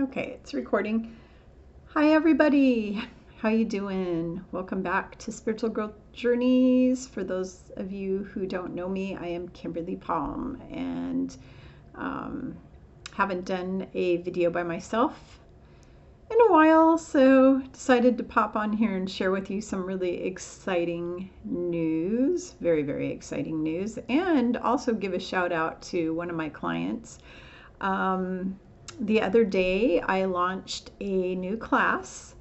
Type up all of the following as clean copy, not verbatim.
Okay, it's recording. Hi everybody, how you doing? Welcome back to Spiritual Growth Journeys. For those of you who don't know me, I am Kimberly Palm, and haven't done a video by myself in a while, so decided to pop on here and share with you some really exciting news, very, very exciting news, and also give a shout out to one of my clients. The other day, I launched a new class.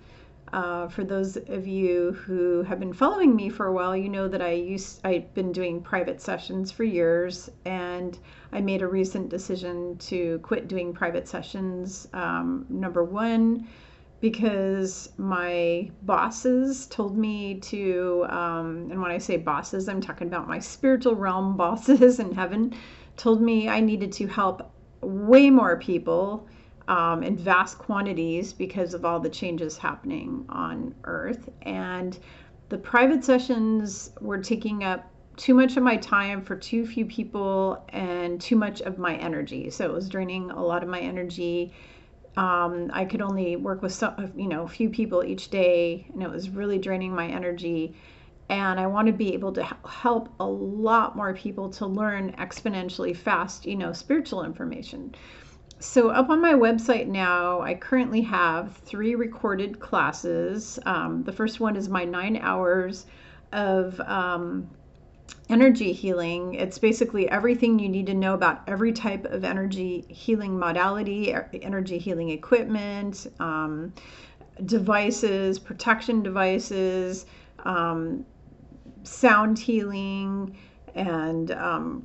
For those of you who have been following me for a while, you know that I've been doing private sessions for years, and I made a recent decision to quit doing private sessions. Number one, because my bosses told me to, and when I say bosses, I'm talking about my spiritual realm bosses in heaven, told me I needed to help way more people in vast quantities because of all the changes happening on Earth. And the private sessions were taking up too much of my time for too few people and too much of my energy. So it was draining a lot of my energy. I could only work with a few people each day, and it was really draining my energy. And I want to be able to help a lot more people to learn exponentially fast, spiritual information. So up on my website now, I currently have 3 recorded classes. The first one is my 9 hours of energy healing. It's basically everything you need to know about every type of energy healing modality, energy healing equipment, devices, protection devices, sound healing, and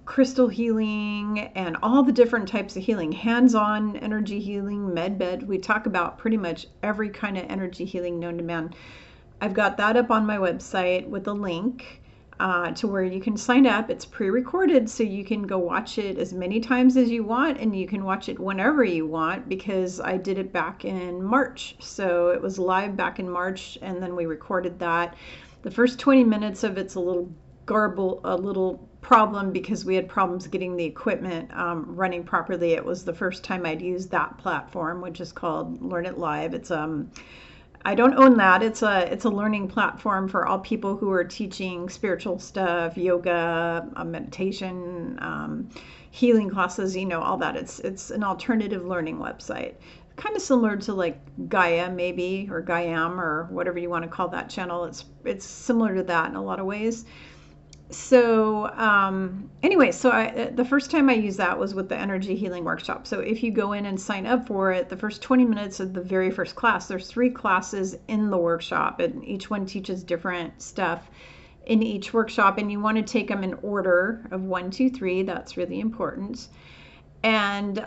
crystal healing, and all the different types of healing, hands-on energy healing, med-bed. We talk about pretty much every kind of energy healing known to man. I've got that up on my website with a link to where you can sign up. It's pre-recorded, so you can go watch it as many times as you want, and you can watch it whenever you want, because I did it back in March. So it was live back in March, and then we recorded that. The first 20 minutes of it's a little problem because we had problems getting the equipment running properly. It was the first time I'd used that platform, which is called Learn It Live. It's I don't own that. It's a learning platform for all people who are teaching spiritual stuff, yoga, meditation, healing classes, all that. It's an alternative learning website, kind of similar to like Gaia maybe, or Gaiam, or whatever you want to call that channel. It's similar to that in a lot of ways. So anyway, the first time I used that was with the energy healing workshop. So if you go in and sign up for it, the first 20 minutes of the very first class, there's 3 classes in the workshop, and each one teaches different stuff in each workshop, and you want to take them in order of 1, 2, 3. That's really important. And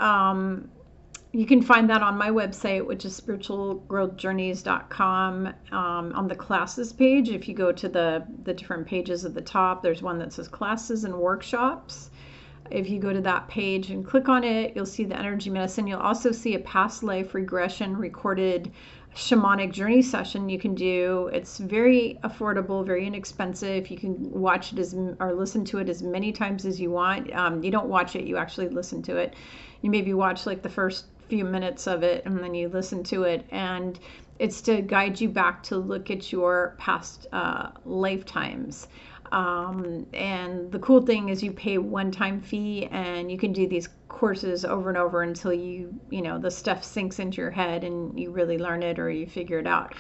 you can find that on my website, which is spiritualgrowthjourneys.com. On the classes page, if you go to the different pages at the top, there's one that says classes and workshops. If you go to that page and click on it, you'll see the energy medicine. You'll also see a past life regression recorded shamanic journey session you can do. It's very affordable, very inexpensive. You can watch it or listen to it as many times as you want. You don't watch it, you actually listen to it. You maybe watch like the first few minutes of it, and then you listen to it, and it's to guide you back to look at your past lifetimes. And the cool thing is you pay one-time fee, and you can do these courses over and over until the stuff sinks into your head and you really learn it or you figure it out.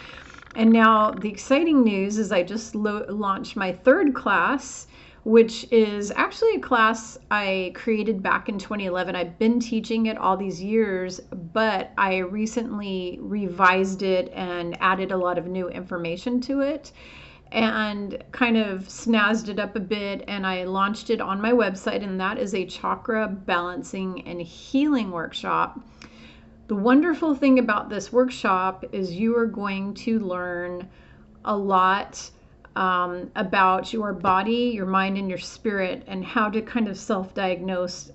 And now the exciting news is I just launched my 3rd class, which is actually a class I created back in 2011. I've been teaching it all these years, but I recently revised it and added a lot of new information to it and kind of snazzed it up a bit, and I launched it on my website, and that is a chakra balancing and healing workshop. The wonderful thing about this workshop is you are going to learn a lot about your body, your mind, and your spirit, and how to kind of self-diagnose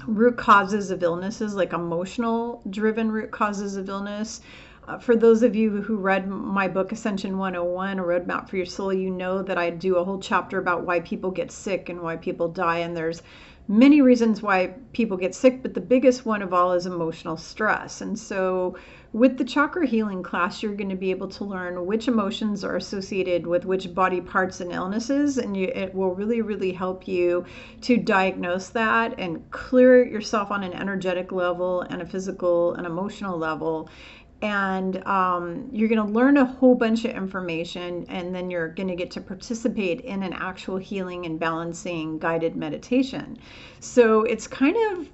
root causes of illnesses, like emotional driven root causes of illness, For those of you who read my book, Ascension 101, A Roadmap for Your Soul, you know that I do a whole chapter about why people get sick and why people die. And there's many reasons why people get sick, but the biggest one of all is emotional stress. And so with the chakra healing class, you're going to be able to learn which emotions are associated with which body parts and illnesses, and it will really, really help you to diagnose that and clear yourself on an energetic level and a physical and emotional level. And you're going to learn a whole bunch of information, and then you're going to get to participate in an actual healing and balancing guided meditation. So it's kind of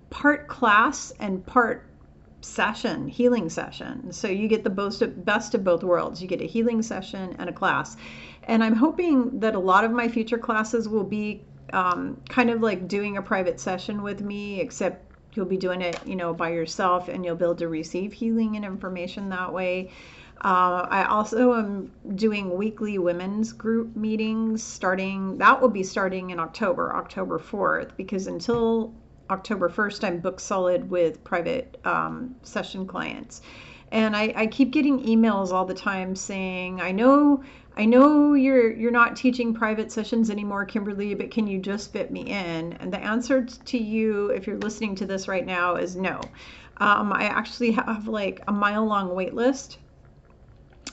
part class and part session, healing session. So you get the best of both worlds. You get a healing session and a class. And I'm hoping that a lot of my future classes will be kind of like doing a private session with me, except you'll be doing it, by yourself, and you'll be able to receive healing and information that way. I also am doing weekly women's group meetings that will be starting in October 4th, because until October 1st, I'm booked solid with private session clients. And I keep getting emails all the time saying, I know you're not teaching private sessions anymore, Kimberly, but can you just fit me in? And the answer to you, if you're listening to this right now, is no. I actually have like a mile-long wait list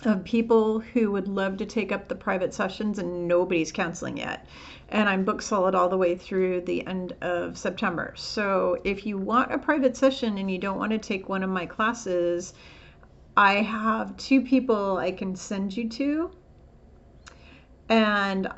of people who would love to take up the private sessions, and nobody's canceling yet. And I'm booked solid all the way through the end of September. So if you want a private session and you don't want to take one of my classes, I have 2 people I can send you to. And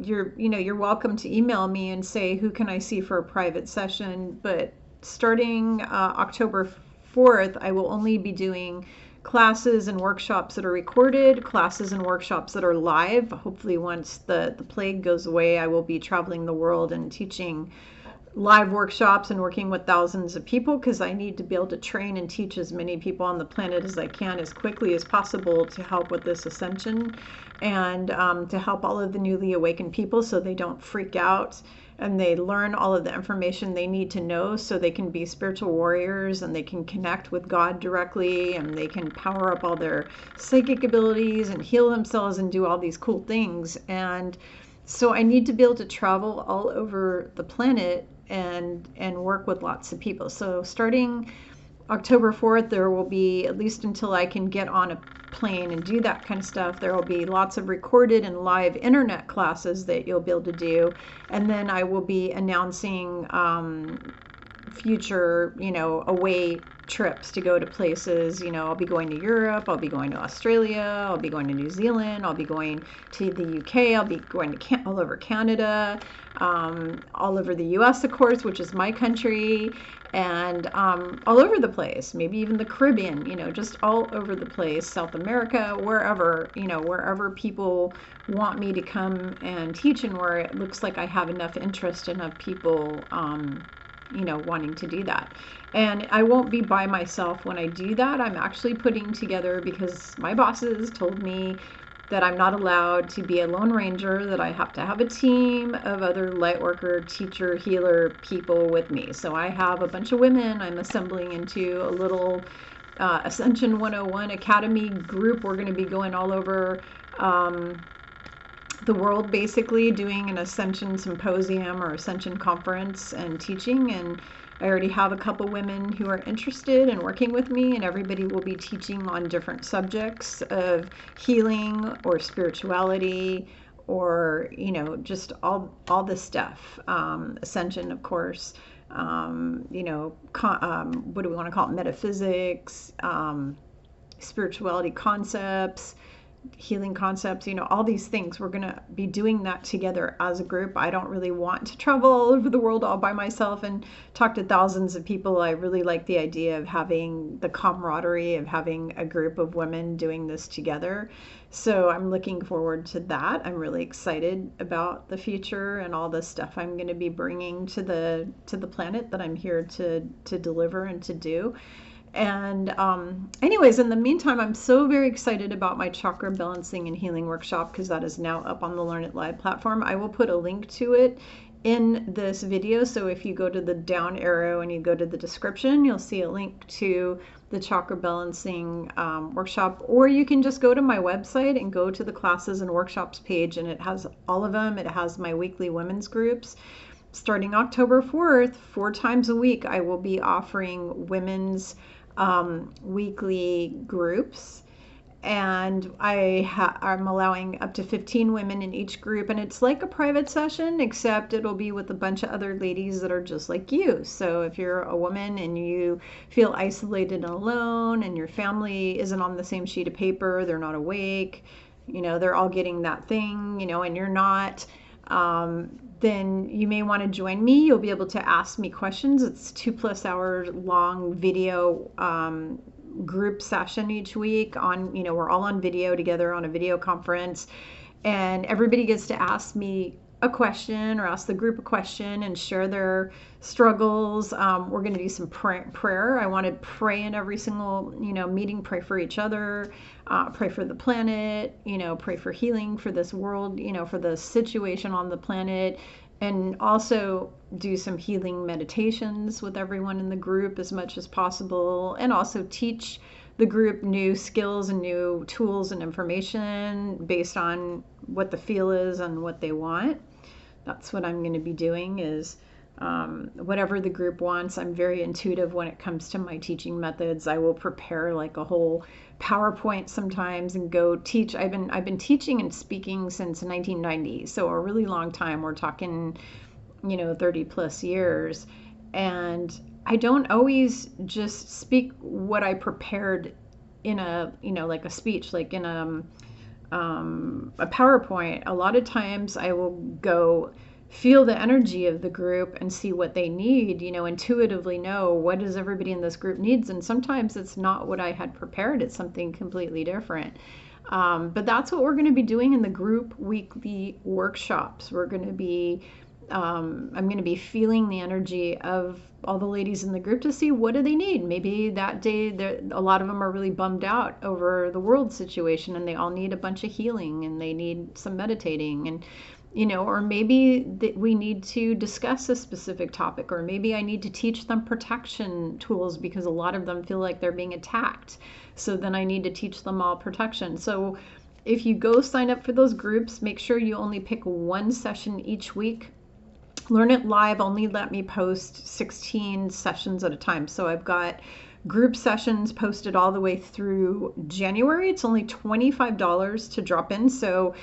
you're welcome to email me and say, who can I see for a private session? But starting October 4th, I will only be doing classes and workshops that are recorded, classes and workshops that are live. Hopefully once the plague goes away, I will be traveling the world and teaching live workshops and working with thousands of people, because I need to be able to train and teach as many people on the planet as I can as quickly as possible to help with this ascension, and to help all of the newly awakened people so they don't freak out and they learn all of the information they need to know so they can be spiritual warriors and they can connect with God directly, and they can power up all their psychic abilities and heal themselves and do all these cool things. And so I need to be able to travel all over the planet and work with lots of people. So starting October 4th, there will be, at least until I can get on a plane and do that kind of stuff, there will be lots of recorded and live internet classes that you'll be able to do. And then I will be announcing future, away trips to go to places. I'll be going to Europe, I'll be going to Australia, I'll be going to New Zealand, I'll be going to the UK, I'll be going to all over Canada, all over the US, of course, which is my country, and all over the place, maybe even the Caribbean, just all over the place, South America, wherever people want me to come and teach, and where it looks like I have enough interest, enough people wanting to do that. And I won't be by myself when I do that. I'm actually putting together, because my bosses told me that I'm not allowed to be a lone ranger, that I have to have a team of other light worker, teacher, healer people with me. So I have a bunch of women I'm assembling into a little Ascension 101 Academy group. We're going to be going all over the world, basically doing an Ascension symposium or Ascension conference and teaching. And I already have a couple women who are interested in working with me, and everybody will be teaching on different subjects of healing or spirituality, or just all this stuff. Ascension, of course. What do we want to call it? Metaphysics, spirituality concepts, healing concepts, all these things. We're going to be doing that together as a group. I don't really want to travel all over the world all by myself and talk to thousands of people. I really like the idea of having the camaraderie of having a group of women doing this together. So I'm looking forward to that. I'm really excited about the future and all the stuff I'm going to be bringing to the planet that I'm here to deliver and to do. And anyways, in the meantime, I'm so very excited about my chakra balancing and healing workshop, because that is now up on the Learn It Live platform. I will put a link to it in this video. So if you go to the down arrow and you go to the description, you'll see a link to the chakra balancing workshop, or you can just go to my website and go to the classes and workshops page, and it has all of them. It has my weekly women's groups. Starting October 4th, 4 times a week, I will be offering women's weekly groups. And I'm allowing up to 15 women in each group, and it's like a private session, except it'll be with a bunch of other ladies that are just like you. So if you're a woman and you feel isolated and alone, and your family isn't on the same sheet of paper, they're not awake, they're all getting that thing, and you're not, then you may want to join me. You'll be able to ask me questions. It's 2+ hour long video group session each week on, we're all on video together on a video conference, and everybody gets to ask me a question or ask the group a question and share their struggles. We're going to do some prayer. I want to pray in every single, meeting, pray for each other, pray for the planet, pray for healing for this world, for the situation on the planet, and also do some healing meditations with everyone in the group as much as possible, and also teach the group new skills and new tools and information based on what the feel is and what they want. That's what I'm going to be doing, is whatever the group wants. I'm very intuitive when it comes to my teaching methods. I will prepare like a whole PowerPoint sometimes and go teach. I've been teaching and speaking since 1990, so a really long time. We're talking 30+ years, and I don't always just speak what I prepared in a like a speech, like in a PowerPoint. A lot of times I will go feel the energy of the group and see what they need, intuitively know what does everybody in this group needs. And sometimes it's not what I had prepared. It's something completely different. But that's what we're going to be doing in the group weekly workshops. We're going to be, I'm going to be feeling the energy of all the ladies in the group to see what do they need. Maybe that day, a lot of them are really bummed out over the world situation, and they all need a bunch of healing, and they need some meditating, and or maybe we need to discuss a specific topic, or maybe I need to teach them protection tools because a lot of them feel like they're being attacked. So then I need to teach them all protection. So if you go sign up for those groups, make sure you only pick one session each week. Learn It Live only let me post 16 sessions at a time. So I've got group sessions posted all the way through January. It's only $25 to drop in. So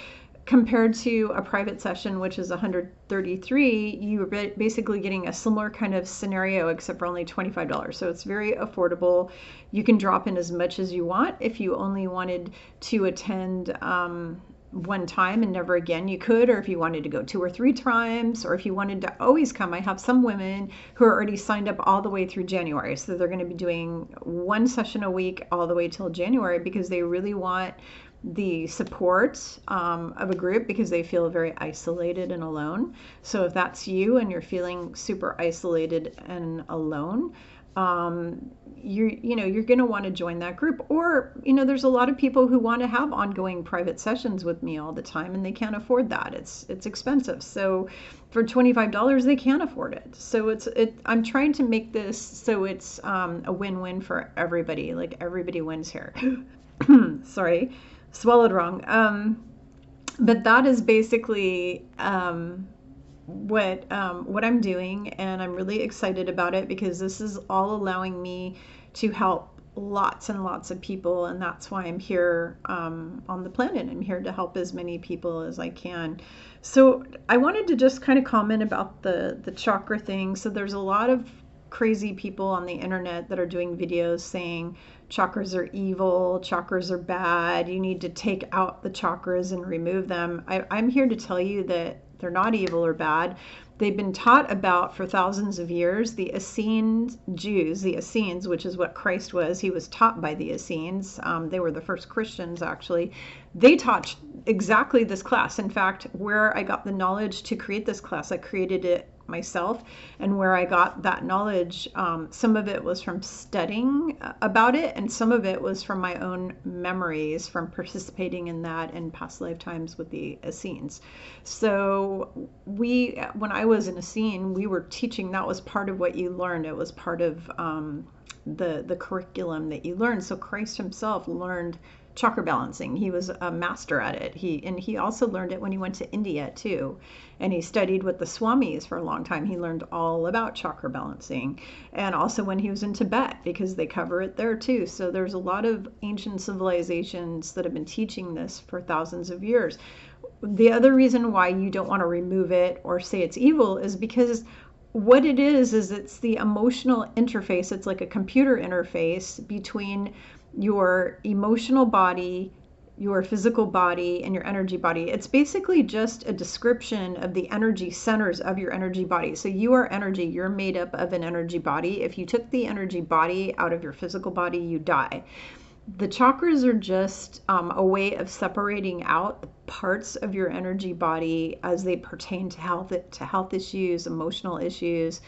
compared to a private session, which is $133, you're basically getting a similar kind of scenario, except for only $25. So it's very affordable. You can drop in as much as you want. If you only wanted to attend one time and never again, you could, or if you wanted to go 2 or 3 times, or if you wanted to always come. I have some women who are already signed up all the way through January, so they're going to be doing one session a week all the way till January, because they really want the support of a group, because they feel very isolated and alone. So if that's you and you're feeling super isolated and alone, you're going to want to join that group. Or, there's a lot of people who want to have ongoing private sessions with me all the time, and they can't afford that. It's expensive. So for $25, they can't afford it. So I'm trying to make this so it's a win-win for everybody. Like, everybody wins here. Sorry, swallowed wrong. But that is basically what I'm doing, and I'm really excited about it, because this is all allowing me to help lots and lots of people, and that's why I'm here on the planet. I'm here to help as many people as I can. So I wanted to just kind of comment about the chakra thing. So there's a lot of crazy people on the internet that are doing videos saying chakras are evil, chakras are bad, you need to take out the chakras and remove them. I'm here to tell you that they're not evil or bad. They've been taught about for thousands of years. The Essenes Jews, the Essenes, which is what Christ was, he was taught by the Essenes. They were the first Christians, actually. They taught exactly this class. In fact, where I got the knowledge to create this class, I created it myself. And where I got that knowledge, some of it was from studying about it, and some of it was from my own memories from participating in that in past lifetimes with the Essenes. So when I was in Essene, we were teaching, that was part of what you learned. It was part of the curriculum that you learned. So Christ himself learned chakra balancing. He was a master at it. He also learned it when he went to India too, and he studied with the Swamis for a long time. He learned all about chakra balancing, and also when he was in Tibet, because they cover it there too. So there's a lot of ancient civilizations that have been teaching this for thousands of years. The other reason why you don't want to remove it or say it's evil is because what it is it's the emotional interface. It's like a computer interface between your emotional body, your physical body, and your energy body. It's basically just a description of the energy centers of your energy body. So you are energy. You're made up of an energy body. If you took the energy body out of your physical body, you die. The chakras are just a way of separating out the parts of your energy body as they pertain to health issues, emotional issues,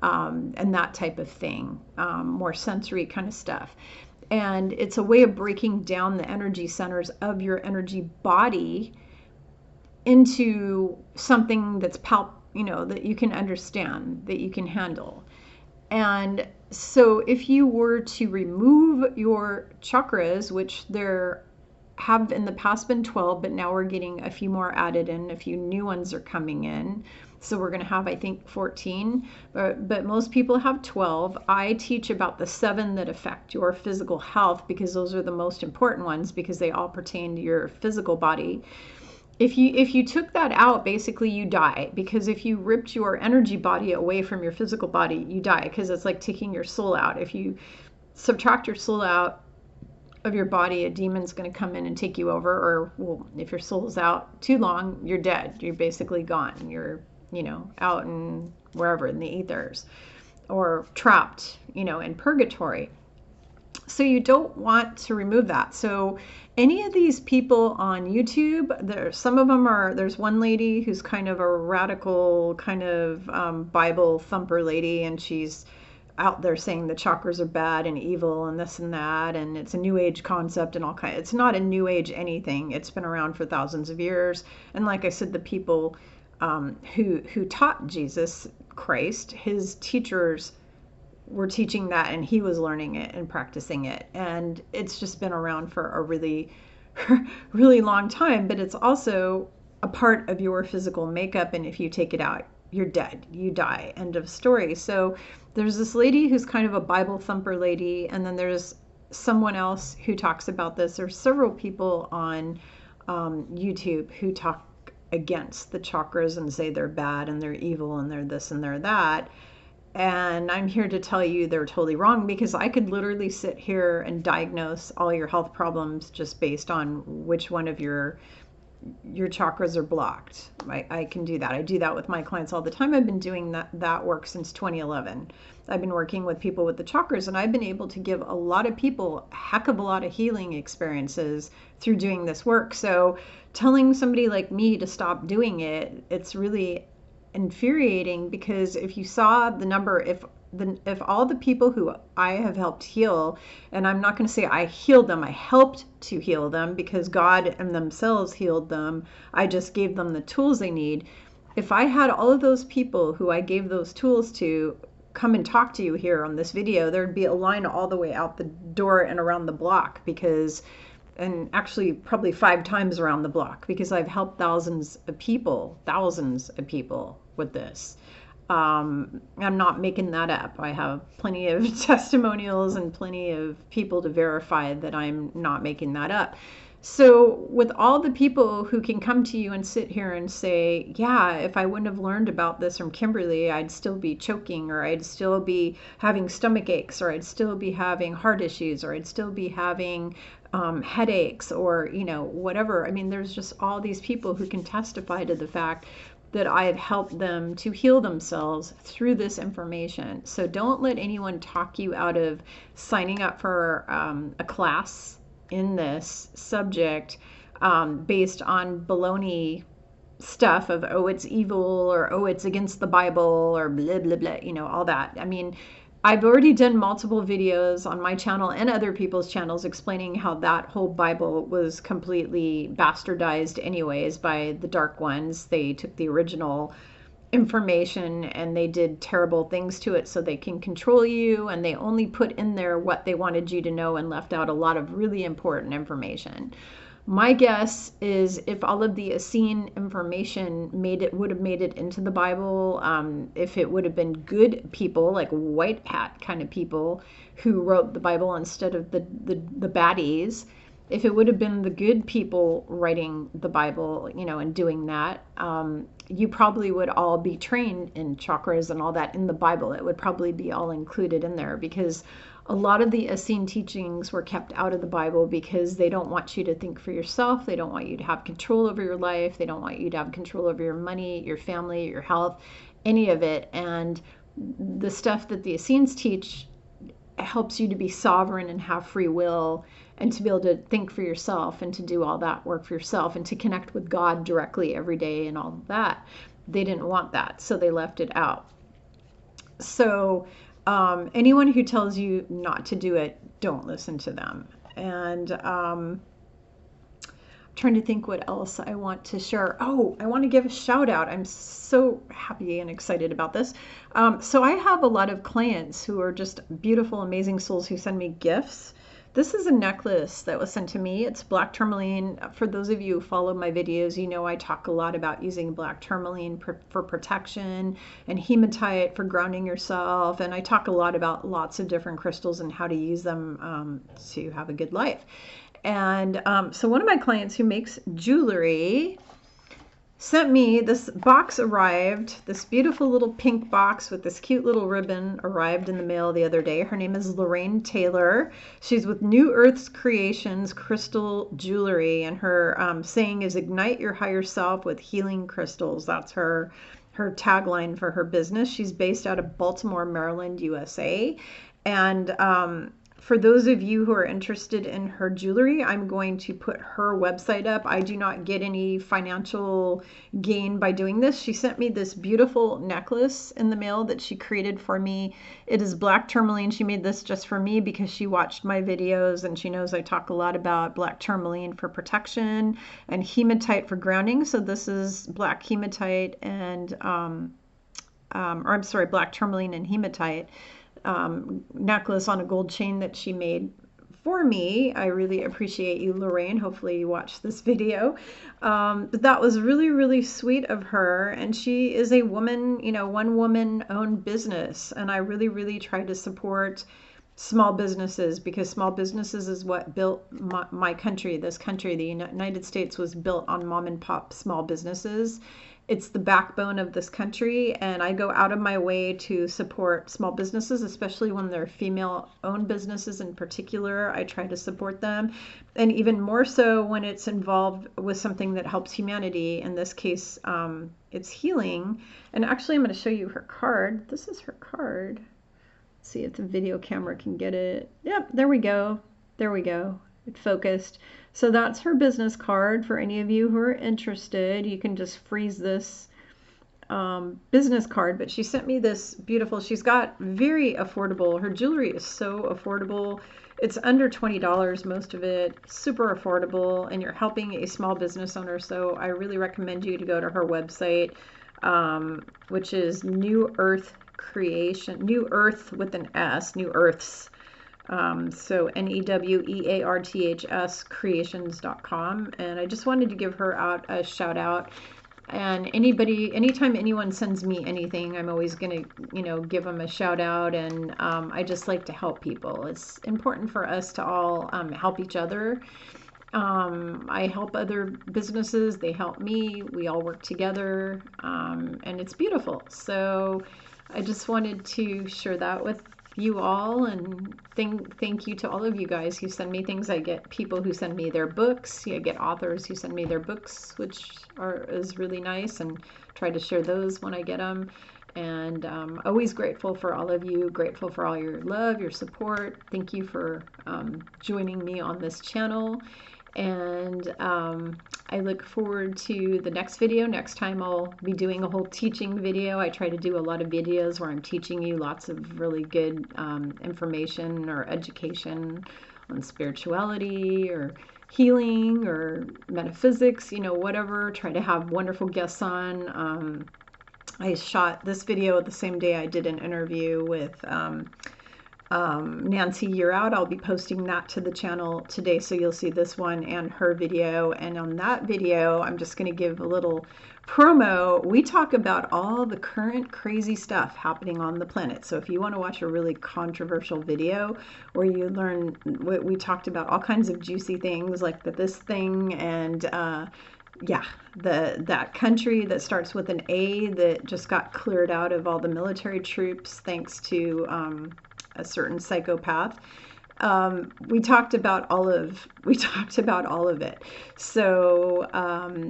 and that type of thing, more sensory kind of stuff. And it's a way of breaking down the energy centers of your energy body into something that's that you can understand, that you can handle. And so if you were to remove your chakras, which there have in the past been 12, but now we're getting a few more added in, a few new ones are coming in. So we're going to have, I think, 14, but most people have 12. I teach about the 7 that affect your physical health, because those are the most important ones, because they all pertain to your physical body. If you took that out, basically you die, because if you ripped your energy body away from your physical body, you die, because it's like taking your soul out. If you subtract your soul out of your body, a demon's going to come in and take you over, or well, if your soul's out too long, you're dead. You're basically gone. You're out in wherever in the ethers, or trapped, in purgatory. So you don't want to remove that. So any of these people on YouTube, some of them are, there's one lady who's kind of a radical kind of Bible thumper lady, and she's out there saying the chakras are bad and evil and this and that, and it's a new age concept and all kinds. It's not a new age anything. It's been around for thousands of years. And like I said, the people who taught Jesus Christ, his teachers were teaching that, and he was learning it and practicing it. And it's just been around for a really, really long time, but it's also a part of your physical makeup. And if you take it out, you're dead, you die, end of story. So there's this lady who's kind of a Bible thumper lady, and then there's someone else who talks about this. There's several people on YouTube who talk against the chakras and say they're bad and they're evil and they're this and they're that. And I'm here to tell you they're totally wrong, because I could literally sit here and diagnose all your health problems just based on which one of your chakras are blocked. I can do that. I do that with my clients all the time. I've been doing that work since 2011. I've been working with people with the chakras, and I've been able to give a lot of people a heck of a lot of healing experiences through doing this work. So telling somebody like me to stop doing it, it's really infuriating, because if you saw the number, if all the people who I have helped heal, and I'm not going to say I healed them, I helped to heal them, because God and themselves healed them. I just gave them the tools they need. If I had all of those people who I gave those tools to come and talk to you here on this video, there'd be a line all the way out the door and around the block, and actually probably 5 times around the block, because I've helped thousands of people with this. I'm not making that up. I have plenty of testimonials and plenty of people to verify that I'm not making that up. So with all the people who can come to you and sit here and say, yeah, if I wouldn't have learned about this from Kimberly, I'd still be choking, or I'd still be having stomach aches, or I'd still be having heart issues, or I'd still be having headaches, or whatever. I mean, there's just all these people who can testify to the fact that I have helped them to heal themselves through this information. So don't let anyone talk you out of signing up for a class in this subject based on baloney stuff of, oh, it's evil, or oh, it's against the Bible, or blah, blah, blah, all that. I mean, I've already done multiple videos on my channel and other people's channels explaining how that whole Bible was completely bastardized anyways by the dark ones. They took the original information and they did terrible things to it so they can control you, and they only put in there what they wanted you to know and left out a lot of really important information. My guess is if all of the Essene information would have made it into the Bible, if it would have been good people, like white hat kind of people who wrote the Bible instead of the baddies, if it would have been the good people writing the Bible, and doing that, you probably would all be trained in chakras and all that in the Bible. It would probably be all included in there, because a lot of the Essene teachings were kept out of the Bible because they don't want you to think for yourself. They don't want you to have control over your life. They don't want you to have control over your money, your family, your health, any of it. And the stuff that the Essenes teach helps you to be sovereign and have free will, and to be able to think for yourself and to do all that work for yourself and to connect with God directly every day and all of that. They didn't want that, so they left it out. So anyone who tells you not to do it, don't listen to them. And I'm trying to think what else I want to share. Oh, I want to give a shout out. I'm so happy and excited about this. So I have a lot of clients who are just beautiful, amazing souls who send me gifts. This is a necklace that was sent to me. It's black tourmaline. For those of you who follow my videos, I talk a lot about using black tourmaline for protection, and hematite for grounding yourself. And I talk a lot about lots of different crystals and how to use them to have a good life. And so one of my clients who makes jewelry sent me this box. Arrived, this beautiful little pink box with this cute little ribbon arrived in the mail the other day. Her name is Lorraine Taylor. She's with New Earth's Creations Crystal Jewelry, and her saying is ignite your higher self with healing crystals. That's her tagline for her business. She's based out of Baltimore, Maryland, USA. And for those of you who are interested in her jewelry, I'm going to put her website up. I do not get any financial gain by doing this. She sent me this beautiful necklace in the mail that she created for me. It is black tourmaline. She made this just for me because she watched my videos and she knows I talk a lot about black tourmaline for protection and hematite for grounding. So this is black hematite and, black tourmaline and hematite. Necklace on a gold chain that she made for me. I really appreciate you, Lorraine. Hopefully you watched this video. But that was really, really sweet of her. And she is a woman, one woman owned business. And I really, really try to support small businesses, because small businesses is what built my country. This country, the United States, was built on mom and pop small businesses. It's the backbone of this country, and I go out of my way to support small businesses, especially when they're female-owned businesses in particular. I try to support them, and even more so when it's involved with something that helps humanity. In this case, it's healing. And actually, I'm going to show you her card. This is her card. Let's see if the video camera can get it. Yep, there we go. There we go. It focused. So that's her business card. For any of you who are interested, you can just freeze this business card. But she sent me this beautiful, she's got very affordable, her jewelry is so affordable. It's under $20, most of it, super affordable, and you're helping a small business owner. So I really recommend you to go to her website, which is New Earth Creation, New Earth with an S, New Earths. So NEWEARTHS creations.com. And I just wanted to give her out a shout out. And anytime anyone sends me anything, I'm always going to, give them a shout out. And I just like to help people. It's important for us to all help each other. I help other businesses. They help me. We all work together. And it's beautiful. So I just wanted to share that with you all, and thank you to all of you guys who send me things. I get people who send me their books. I get authors who send me their books, which is really nice, and try to share those when I get them. And always grateful for all of you, grateful for all your love, your support. Thank you for joining me on this channel. And I look forward to the next video. Next time I'll be doing a whole teaching video. I try to do a lot of videos where I'm teaching you lots of really good information or education on spirituality or healing or metaphysics, whatever. Try to have wonderful guests on. I shot this video the same day I did an interview with Nancy Year Out. I'll be posting that to the channel today, so you'll see this one and her video. And on that video, I'm just going to give a little promo. We talk about all the current crazy stuff happening on the planet. So if you want to watch a really controversial video where you learn, we talked about all kinds of juicy things like this thing and yeah, that country that starts with an A that just got cleared out of all the military troops thanks to a certain psychopath. We talked about all of it. So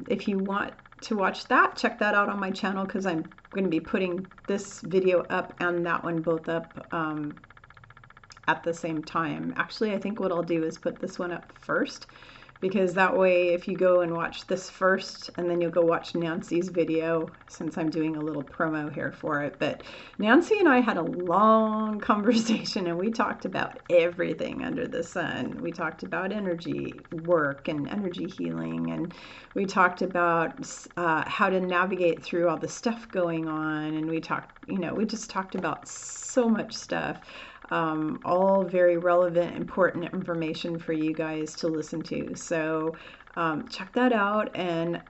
if you want to watch that, check that out on my channel, because I'm going to be putting this video up and that one both up at the same time. Actually, I think what I'll do is put this one up first, because that way if you go and watch this first and then you'll go watch Nancy's video, since I'm doing a little promo here for it. But Nancy and I had a long conversation and we talked about everything under the sun. We talked about energy work and energy healing, and we talked about how to navigate through all the stuff going on, and we just talked about so much stuff. All very relevant, important information for you guys to listen to. So check that out. And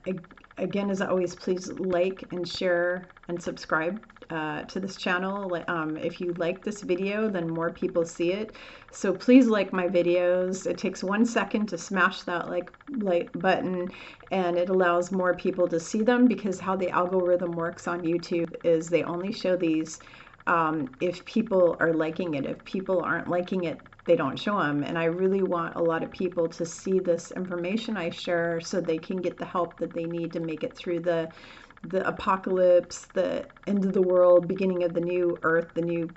again, as always, please like and share and subscribe to this channel. If you like this video, then more people see it. So please like my videos. It takes 1 second to smash that like button, and it allows more people to see them, because how the algorithm works on YouTube is they only show these if people are liking it. If people aren't liking it, they don't show them. And I really want a lot of people to see this information I share so they can get the help that they need to make it through the apocalypse, the end of the world, beginning of the new earth, the new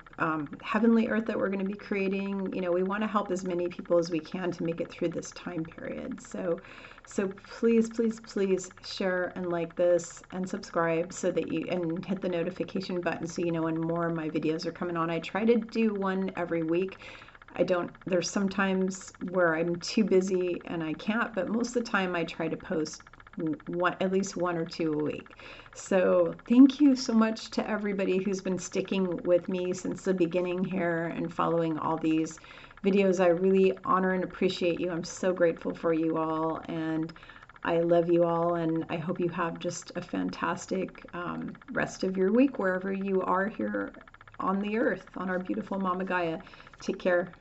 heavenly earth that we're going to be creating. We want to help as many people as we can to make it through this time period. So please, please, please share and like this and subscribe, so that and hit the notification button so you know when more of my videos are coming on. I try to do one every week. There's sometimes where I'm too busy and I can't, but most of the time I try to post at least 1 or 2 a week. So thank you so much to everybody who's been sticking with me since the beginning here and following all these videos. I really honor and appreciate you. I'm so grateful for you all, and I love you all, and I hope you have just a fantastic rest of your week wherever you are here on the earth, on our beautiful Mama Gaia. Take care.